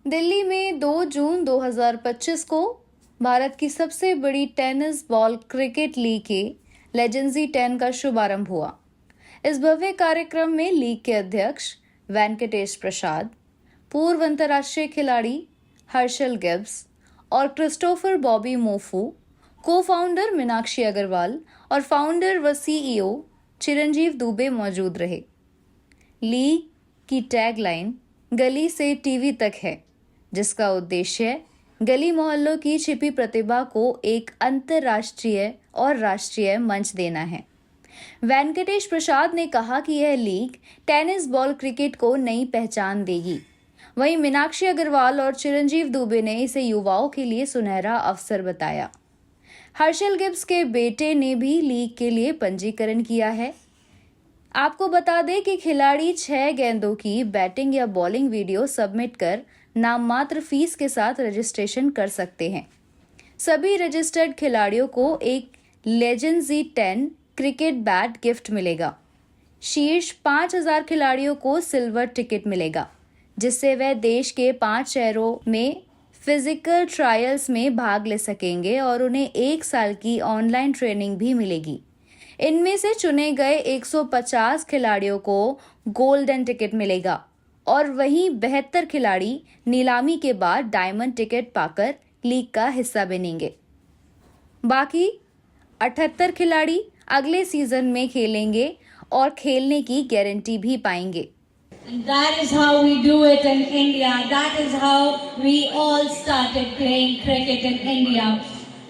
दिल्ली में 2 जून 2025 को भारत की सबसे बड़ी टेनिस बॉल क्रिकेट लीग के लेजेंड-Z 10 का शुभारंभ हुआ। इस भव्य कार्यक्रम में लीग के अध्यक्ष वेंकटेश प्रसाद, पूर्व अंतर्राष्ट्रीय खिलाड़ी हर्षल गिब्स और क्रिस्टोफर बॉबी मोफू, को-फाउंडर मीनाक्षी अग्रवाल और फाउंडर व CEO चिरंजीव दुबे मौजूद रहे। लीग की टैगलाइन गली से टीवी तक है, जिसका उद्देश्य गली मोहल्लों की छिपी प्रतिभा को एक अंतर्राष्ट्रीय और राष्ट्रीय मंच देना है। वेंकटेश प्रसाद ने कहा कि यह लीग टेनिस बॉल क्रिकेट को नई पहचान देगी। वहीं मीनाक्षी अग्रवाल और चिरंजीव दुबे ने इसे युवाओं के लिए सुनहरा अवसर बताया। हर्षल गिब्स के बेटे ने भी लीग के लिए पंजीकरण किया है। आपको बता दें कि खिलाड़ी 6 गेंदों की बैटिंग या बॉलिंग वीडियो सबमिट कर नाम मात्र फीस के साथ रजिस्ट्रेशन कर सकते हैं। सभी रजिस्टर्ड खिलाड़ियों को एक लेजेंड-Z 10 क्रिकेट बैट गिफ्ट मिलेगा। शीर्ष 5000 खिलाड़ियों को सिल्वर टिकट मिलेगा, जिससे वह देश के 5 शहरों में फिजिकल ट्रायल्स में भाग ले सकेंगे और उन्हें 1 साल की ऑनलाइन ट्रेनिंग भी मिलेगी। इनमें से चुने गए 150 खिलाड़ियों को गोल्डन टिकट मिलेगा और वहीं 72 खिलाड़ी नीलामी के बाद डायमंड टिकट पाकर लीग का हिस्सा बनेंगे। बाकी 78 खिलाड़ी अगले सीजन में खेलेंगे और खेलने की गारंटी भी पाएंगे। That is how we do it in India. That is how we all started playing cricket in India.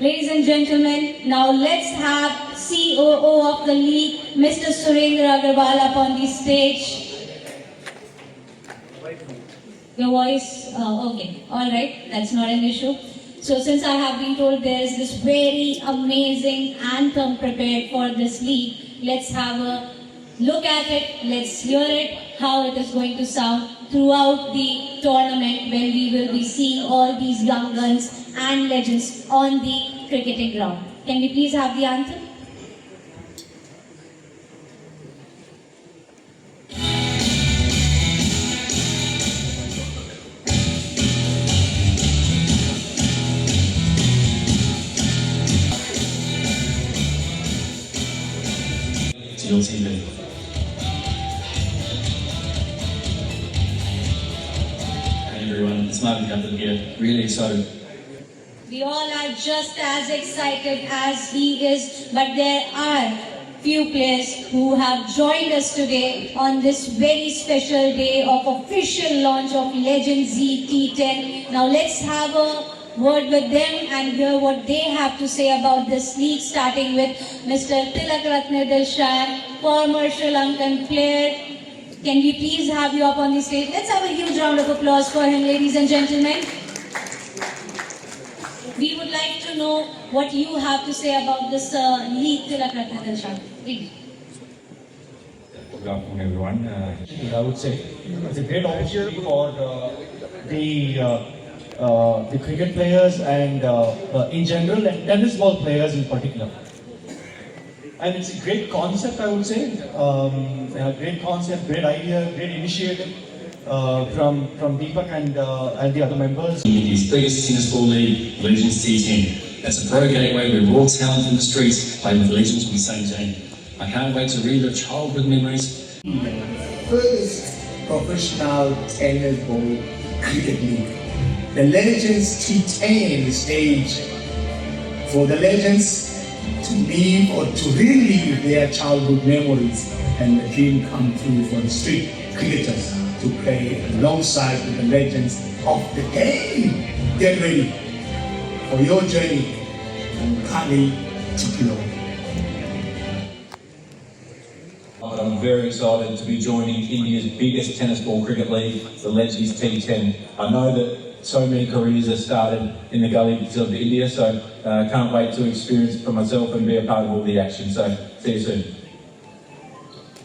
Ladies and gentlemen, now let's have COO of the league, Mr. Surendra Agarwal, up on the stage. Your voice? Okay. All right. That's not an issue. So since I have been told there's this very amazing anthem prepared for this league, let's have a look at it. Let's hear it, how it is going to sound throughout the tournament when we will be seeing all these young guns and legends on the cricketing ground. Can we please have the anthem? To your TV. Hey everyone, it's Martin Guthrie here. Really excited. We all are just as excited as he is, but there are few players who have joined us today on this very special day of official launch of Legen-Z T10. Now let's have a word with them and hear what they have to say about this league, starting with Mr. Tilak Ratnedal, former Sri Lankan player. Can we please have you up on the stage? Let's have a huge round of applause for him, ladies and gentlemen. We would like to know what you have to say about this league, Tilak Ratnedal. Please. Good afternoon, everyone. I would say it's a great opportunity for the cricket players and in general, and tennis ball players in particular. And it's a great concept, I would say. A great concept, great idea, great initiative from Deepak and the other members. India's biggest tennis ball league, Legen-Z T10. That's a pro gateway where raw talent in the streets play with legends from the same team. I can't wait to relive childhood memories. First professional tennis ball cricket league. The Legends T10 stage for the legends to live or to relive their childhood memories and the dream come true for the street cricketers to play alongside with the legends of the game. Get ready for your journey from Kali to Kilo. I'm very excited to be joining India's biggest tennis ball cricket league, the Legen-Z T10. I know that so many careers are started in the gullies of India, so can't wait to experience it for myself and be a part of all the action. So, see you soon.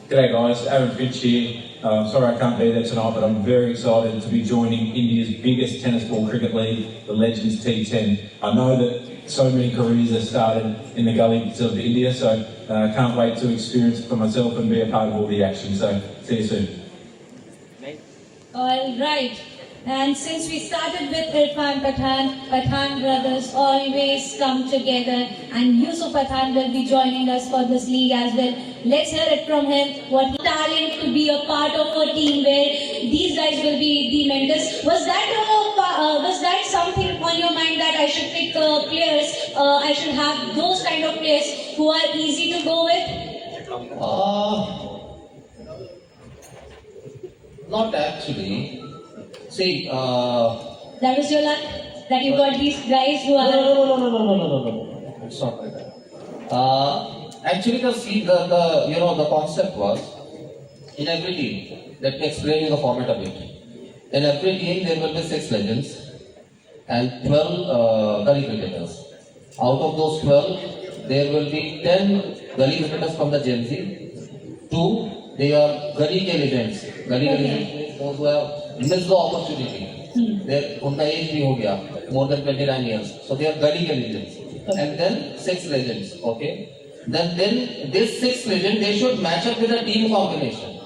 G'day guys, Aaron Finch here. Sorry I can't be there tonight, but I'm very excited to be joining India's biggest tennis ball cricket league, the Legen-Z T10. I know that so many careers are started in the gullies of India, so can't wait to experience it for myself and be a part of all the action. So, see you soon. All right. And since we started with Irfan Pathan, Pathan brothers always come together, and Yusuf Pathan will be joining us for this league as well. Let's hear it from him. What talent to be a part of a team where these guys will be the mentors. Was that something on your mind that I should pick players? I should have those kind of players who are easy to go with? Not actually. See, That was your luck that you got these guys who are. no. It's not like that. Actually, the concept was in every team. Let me explain you the format of it. In every team, there will be 6 legends and 12 gully cricketers. Out of those 12, there will be 10 gully cricketers from the Gen Z. 2, they are gully legends. Gully legends means those who have missed the opportunity. Unka age bhi ho gaya, more than 29 years. So they are gully legends. And then 6 legends. Okay. Then this 6 legends, they should match up with a team combination.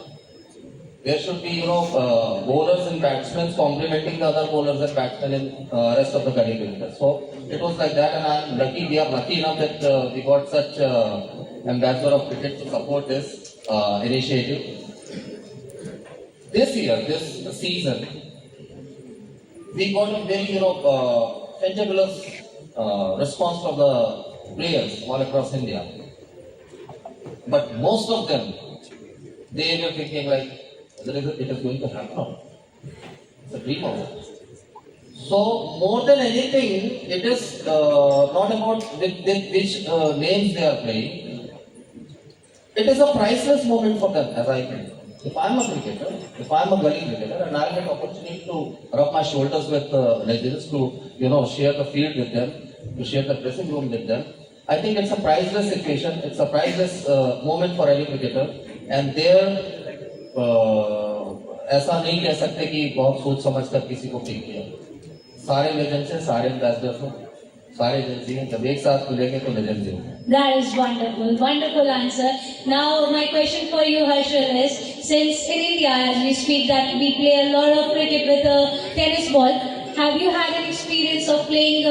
There should be, bowlers and batsmen complementing the other bowlers and batsmen in rest of the gully cricketers. So it was like that, and I'm lucky. We are lucky enough that we got such ambassador of cricket to support this initiative. This year, this season, we got a very, fabulous response from the players all across India. But most of them, they were thinking like, it is going to happen. It's a dream of it. So more than anything, it is not about with which names they are playing. It is a priceless moment for them, as I think. If I'm a cricketer, if I'm a gully cricketer, and I get opportunity to rub my shoulders with legends, to share the field with them, to share the dressing room with them, I think it's a priceless situation. It's a priceless moment for any cricketer. And there, ऐसा नहीं कह सकते कि बहुत सोच समझ कर किसी को पिक किया. सारे लेजेंड्स हैं, सारे एम्बेसडर्स हैं, सारे एजेंसी हैं. जब एक साथ खुलेंगे तो लेजेंड्स हैं. That is wonderful, wonderful answer. Now my question for you, Harshal, is since in India, as we speak, that we play a lot of cricket with a tennis ball. Have you had an experience of playing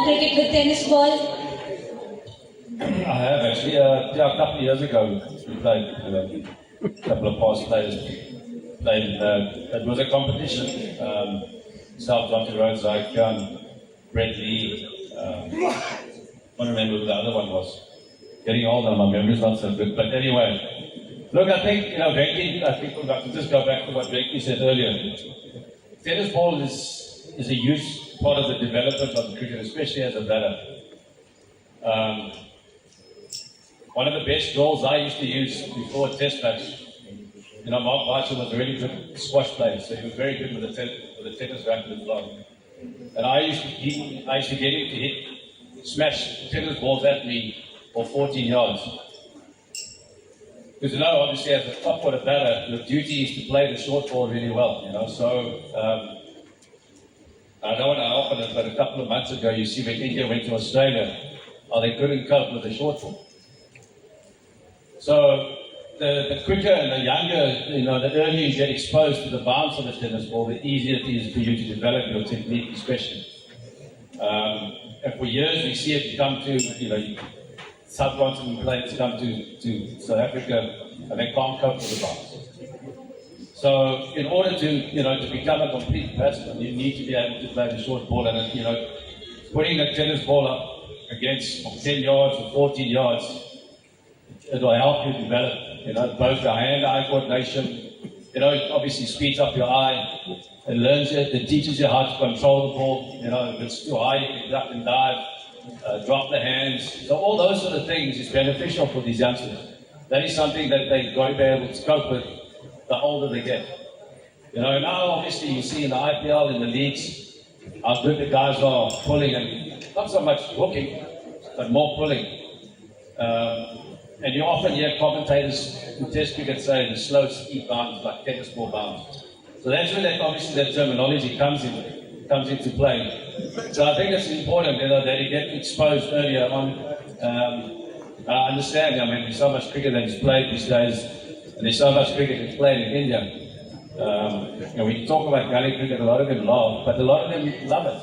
cricket with tennis ball? I have actually. A couple of years ago, we played a couple of past players. It was a competition. South Johnson Road, Zai Khan, Brett Lee. I don't remember who the other one was. Getting older, my memory's not so good. But anyway, look, I think, Venki, I think I can just go back to what Venki said earlier. Tennis ball is a huge part of the development of the cricket, especially as a batter. One of the best drills I used to use before a test match, Mark Marshall was a really good squash player, so he was very good with the tennis racket as well. And I used to get him to smash tennis balls at me for 14 yards. Because obviously as a top order batter, your duty is to play the short ball really well, So I don't want to open it, but a couple of months ago, you see when India went to Australia, they couldn't cope with the short ball. So the quicker and the younger, the earlier you get exposed to the bounce of the tennis ball, the easier it is for you to develop your technique, especially. And for years we see it come to, South-Continental players come to South Africa and they can't cope with the bounce. So in order to become a complete batsman, you need to be able to play the short ball, and putting a tennis ball up against 10 yards or 14 yards, it will help you develop, both the hand-eye coordination. It obviously speeds up your eye. It learns it teaches you how to control the ball. If it's too high, you can duck and dive, drop the hands. So all those sort of things is beneficial for these youngsters. That is something that they've got to be able to cope with the older they get. Now obviously you see in the IPL, in the leagues, how good the guys are pulling, and not so much hooking, but more pulling. And you often hear commentators who test cricket say the slow, steep bounce, like tennis ball bounce. So that's where that terminology comes into play. So I think it's important that you get exposed earlier on. I understand, there's so much cricket that is played these days, and there's so much cricket that's played in India. we talk about gully cricket, a lot of them laugh, but a lot of them love it.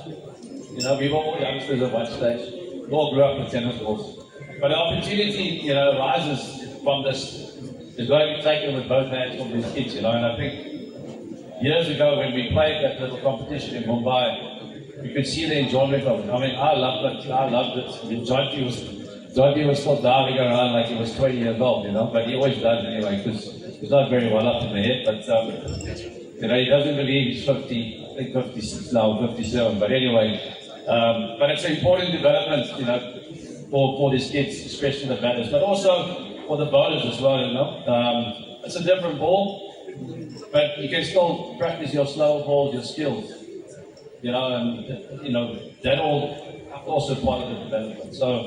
We were all youngsters at one stage. We all grew up with tennis balls. But the opportunity, rises from this. It's got to be taken with both hands from these kids, And I think years ago when we played that little competition in Mumbai, you could see the enjoyment of it. I mean, I loved it. I mean, John was still diving around like he was 20 years old, but he always does anyway, because he's not very well up in the head, but, he doesn't believe he's 50, I think 56 now, 57, but anyway, but it's an important development, for these kids, especially the batters, but also for the bowlers as well, It's a different ball, but you can still practice your slower balls, your skills, and, that all also part of the development. So,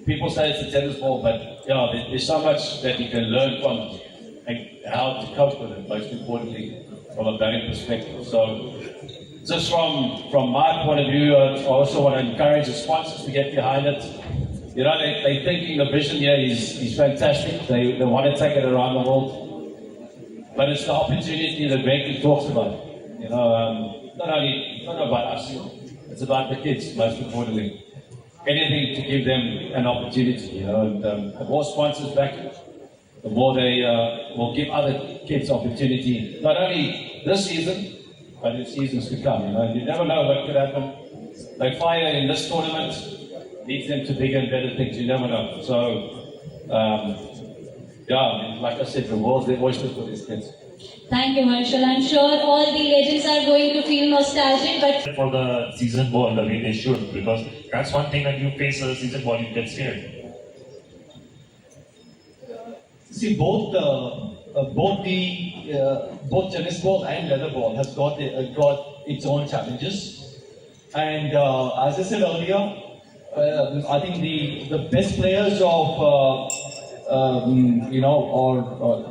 people say it's a tennis ball, but there's so much that you can learn from it, and how to cope with it, most importantly, from a batting perspective. So, just from my point of view, I also want to encourage the sponsors to get behind it. They're thinking the vision here is fantastic. They want to take it around the world. But it's the opportunity that Bentley talks about. Not about us, it's about the kids, most importantly. Anything to give them an opportunity, and the more sponsors back, the more they will give other kids opportunity, not only this season, but in seasons to come, You never know what could happen. Like fire in this tournament leads them to bigger and better things, you never know. So, like I said, the world's their oyster for these kids. Thank you, Marshall. I'm sure all the legends are going to feel nostalgic, but for the season ball the way they should, because that's one thing when you face a season ball, you get scared. See, both tennis ball and leather ball has got its own challenges, and as I said earlier, I think the best players of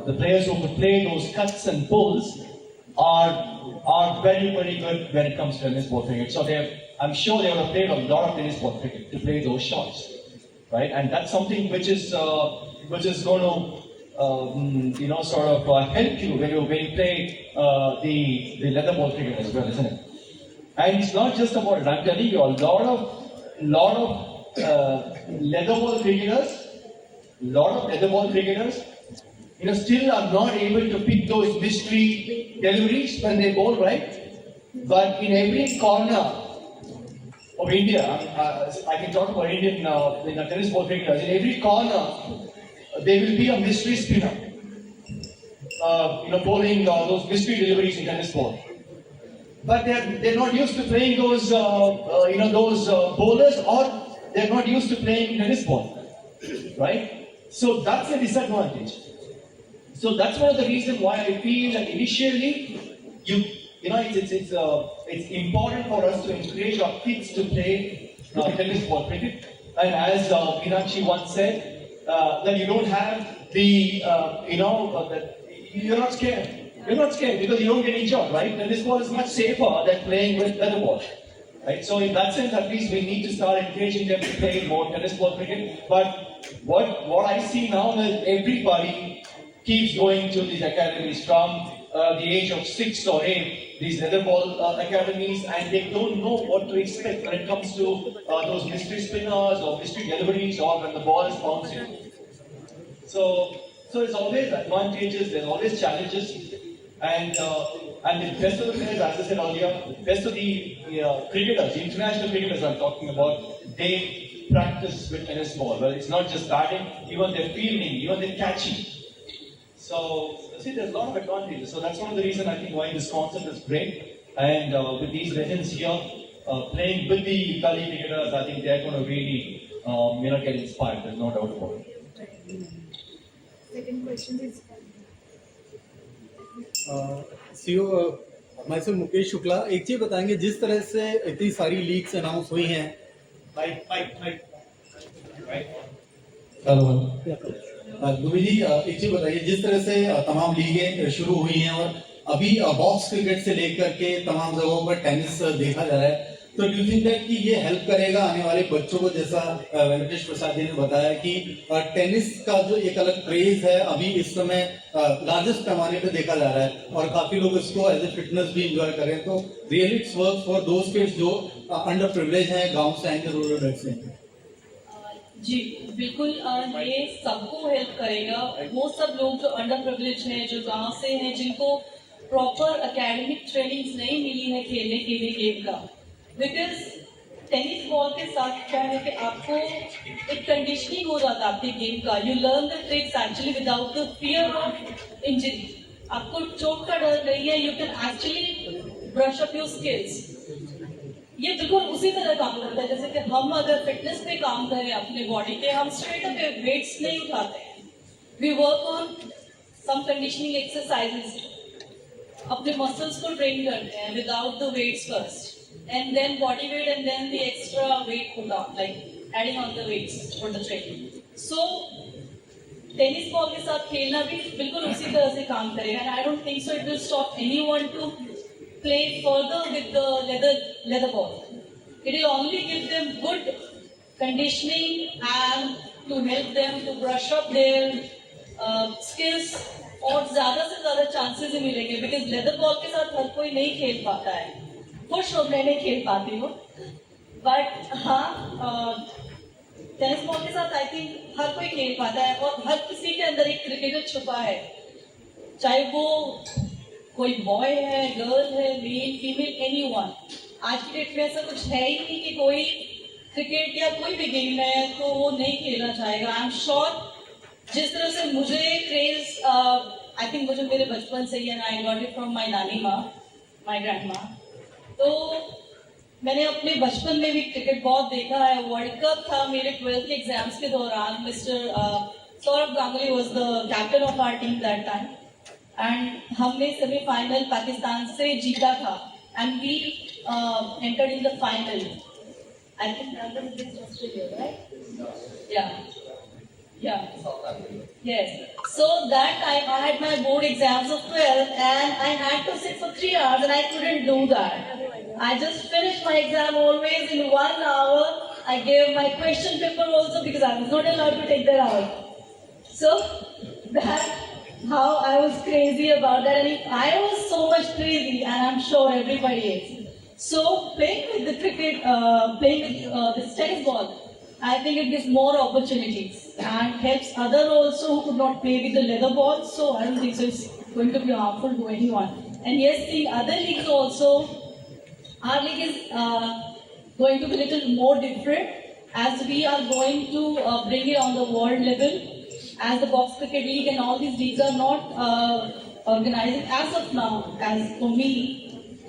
the players who could play those cuts and pulls are very, very good when it comes to tennis ball cricket. So I'm sure they would have played a lot of tennis ball cricket to play those shots, right? And that's something which is going to sort of help you when you play the leather ball cricket as well, isn't it? And it's not just about it. I'm telling you, a lot of leather ball cricketers, still are not able to pick those mystery deliveries when they bowl, right? But in every corner of India, I can talk about Indian tennis ball cricketers, in every corner there will be a mystery spinner, bowling those mystery deliveries in tennis ball. But they're not used to playing those bowlers, or they're not used to playing tennis ball, right? So that's a disadvantage. So that's one of the reasons why I feel that initially, it's important for us to encourage our kids to play tennis ball cricket. And as Meenakshi once said, that you don't have you're not scared. You're not scared because you don't get injured, right? Tennis ball is much safer than playing with leather ball. Right? So in that sense, at least we need to start encouraging them to play more tennis ball cricket. But what I see now is everybody keeps going to these academies from the age of 6 or 8, these leather ball academies, and they don't know what to expect when it comes to those mystery spinners or mystery deliveries or when the ball is bouncing. So there's always advantages, there's always challenges, and the best of the players, as I said earlier, the best of the cricketers, the international cricketers I'm talking about, they practice with tennis ball. Well, it's not just batting, even their fielding, even their catching. So, see, there's a lot of advantages. So that's one of the reasons I think why this concept is great. And with these legends here, playing with the gully cricketers, I think they're going to really get inspired. There's no doubt about it. Second question is CO myself Mukesh Shukla, एक चीज बताएंगे, जिस तरह से इतनी सारी leagues announce हुई हैं, दुबे जी एक चीज बताइए, जिस तरह से तमाम लीगें शुरू हुई हैं और अभी बॉक्स क्रिकेट से लेकर के तमाम जगहों पर टेनिस देखा जा रहा है, तो डू यू थिंक दैट कि ये हेल्प करेगा आने वाले बच्चों को, जैसा वेंकटेश प्रसाद जी ने बताया कि टेनिस का जो एक अलग क्रेज है अभी इस समय लार्जेस्ट पैमाने पे देखा जा रहा है और काफी लोग इसको एज ए फिटनेस भी इंजॉय करें, तो really it's work for those kids जो अंडर प्रिविलेज हैं, गांव से आएंगे, रूरल बेल्ट से। जी बिल्कुल, ये सबको हेल्प करेगा। वो सब लोग जो अंडर प्रिविलेज हैं, जो गांव से हैं, जिनको प्रॉपर एकेडमिक ट्रेनिंग नहीं मिली है खेलने के लिए गेम का, बिकॉज टेनिस बॉल के साथ क्या है कि आपको एक कंडीशनिंग हो जाता है आपके गेम का। You learn the tricks actually without the fear of injury. आपको चोट का डर नहीं है, you can actually brush up your skills. ये बिल्कुल उसी तरह काम करता है जैसे कि हम अगर फिटनेस पे काम करें अपने बॉडी पे, हम स्ट्रेट अप वेट्स नहीं उठाते हैं, we work on some conditioning exercises, अपने मसल्स को ट्रेन करते हैं without the weights first, and then body weight and then the extra weight put on, like adding on the weights for the training. So tennis ball के साथ खेलना भी बिल्कुल उसी तरह से काम करेगा, and I don't think so it will stop anyone to play further with the leather ball. It will only give them good conditioning and to help them to brush up their skills, और ज्यादा से ज्यादा chances ही मिलेंगे, because leather ball के साथ हर कोई नहीं खेल पाता है। खुश हो मैं नहीं खेल पाती हूँ, बट हाँ टेनिस बॉल के साथ आई थिंक हर कोई खेल पाता है, और हर किसी के अंदर एक क्रिकेटर छुपा है, चाहे वो कोई बॉय है, गर्ल है, मेल फीमेल, एनीवन। आज की डेट में ऐसा कुछ है ही नहीं कि कोई क्रिकेट या कोई भी गेम है तो वो नहीं खेलना चाहेगा। आई एम श्योर जिस तरह से मुझे क्रेज आई थिंक मुझे मेरे बचपन से ही, and I got it from my नानी माँ, माय ग्रैंड माँ, तो मैंने अपने बचपन में भी क्रिकेट बहुत देखा है। वर्ल्ड कप था मेरे 12th के एग्जाम्स के दौरान, mister Saurav Ganguly was the captain of our team that time, and हमने सेमीफाइनल पाकिस्तान से जीता था, and we entered in the final. I think Australia, right? Yeah. Yes. So that time I had my board exams of 12th and I had to sit for 3 hours and I couldn't do that. I just finished my exam always in 1 hour. I gave my question paper also because I was not allowed to take that out. So that's how I was crazy about that, and I was so much crazy, and I'm sure everybody is. So playing with the cricket, playing with this tennis ball, I think it gives more opportunities and helps other also who could not play with the leather ball. So I don't think so it's going to be harmful to anyone. And yes, the other leagues also, our league is going to be a little more different as we are going to bring it on the world level. As the box cricket league and all these leagues are not organizing as of now, as for me,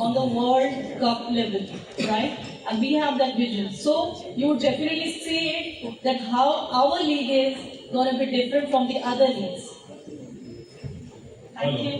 on the World Cup level, right? And we have that vision. So you would definitely see it, that how our league is going to be different from the other leagues. Thank you.